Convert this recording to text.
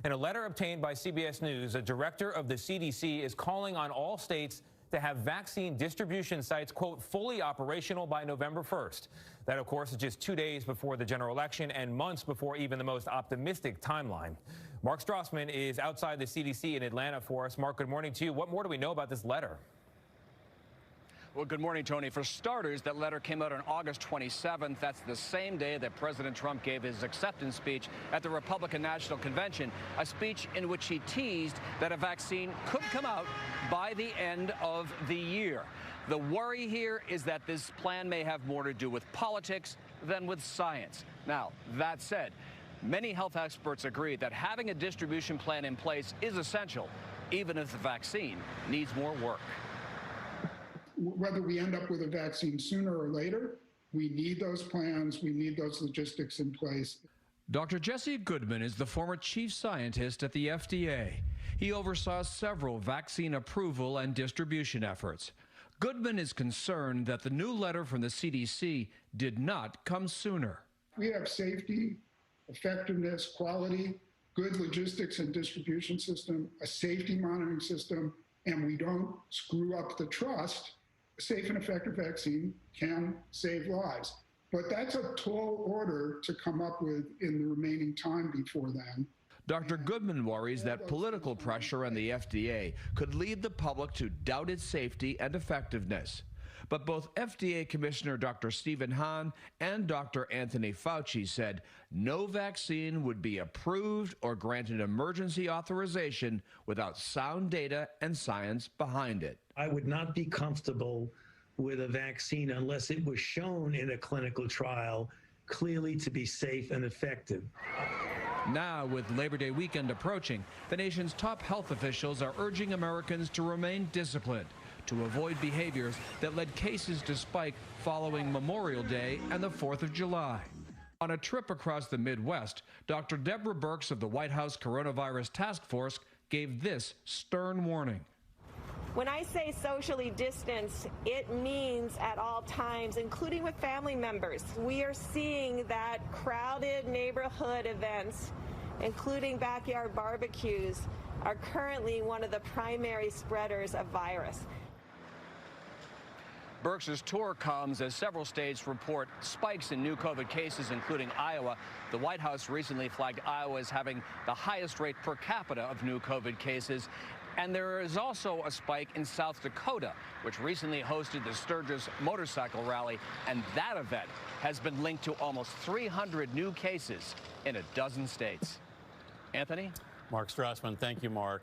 In a letter obtained by CBS News, a director of the CDC is calling on all states to have vaccine distribution sites, quote, fully operational by November 1st. That, of course, is just 2 days before the general election and months before even the most optimistic timeline. Mark Strassman is outside the CDC in Atlanta for us. Mark, good morning to you. What more do we know about this letter? Well, good morning, Tony. For starters, that letter came out on August 27th. That's the same day that President Trump gave his acceptance speech at the Republican National Convention, a speech in which he teased that a vaccine could come out by the end of the year. The worry here is that this plan may have more to do with politics than with science. Now, that said, many health experts agree that having a distribution plan in place is essential, even if the vaccine needs more work. Whether we end up with a vaccine sooner or later, we need those plans, we need those logistics in place. Dr. Jesse Goodman is the former chief scientist at the FDA. He oversaw several vaccine approval and distribution efforts. Goodman is concerned that the new letter from the CDC did not come sooner. We have safety, effectiveness, quality, good logistics and distribution system, a safety monitoring system, and we don't screw up the trust. A safe and effective vaccine can save lives. But that's a tall order to come up with in the remaining time before then. Dr. Goodman worries that political pressure on the FDA could lead the public to doubt its safety and effectiveness. But both FDA Commissioner Dr. Stephen Hahn and Dr. Anthony Fauci said no vaccine would be approved or granted emergency authorization without sound data and science behind it. I would not be comfortable with a vaccine unless it was shown in a clinical trial clearly to be safe and effective. Now, with Labor Day weekend approaching, the nation's top health officials are urging Americans to remain disciplined, to avoid behaviors that led cases to spike following Memorial Day and the 4th of July. On a trip across the Midwest, Dr. Deborah Birx of the White House Coronavirus Task Force gave this stern warning. When I say socially distance, it means at all times, including with family members. We are seeing that crowded neighborhood events, including backyard barbecues, are currently one of the primary spreaders of virus. Birx's tour comes as several states report spikes in new COVID cases, including Iowa. The White House recently flagged Iowa as having the highest rate per capita of new COVID cases. And there is also a spike in South Dakota, which recently hosted the Sturgis motorcycle rally. And that event has been linked to almost 300 new cases in a dozen states. Anthony? Mark Strassman, thank you, Mark.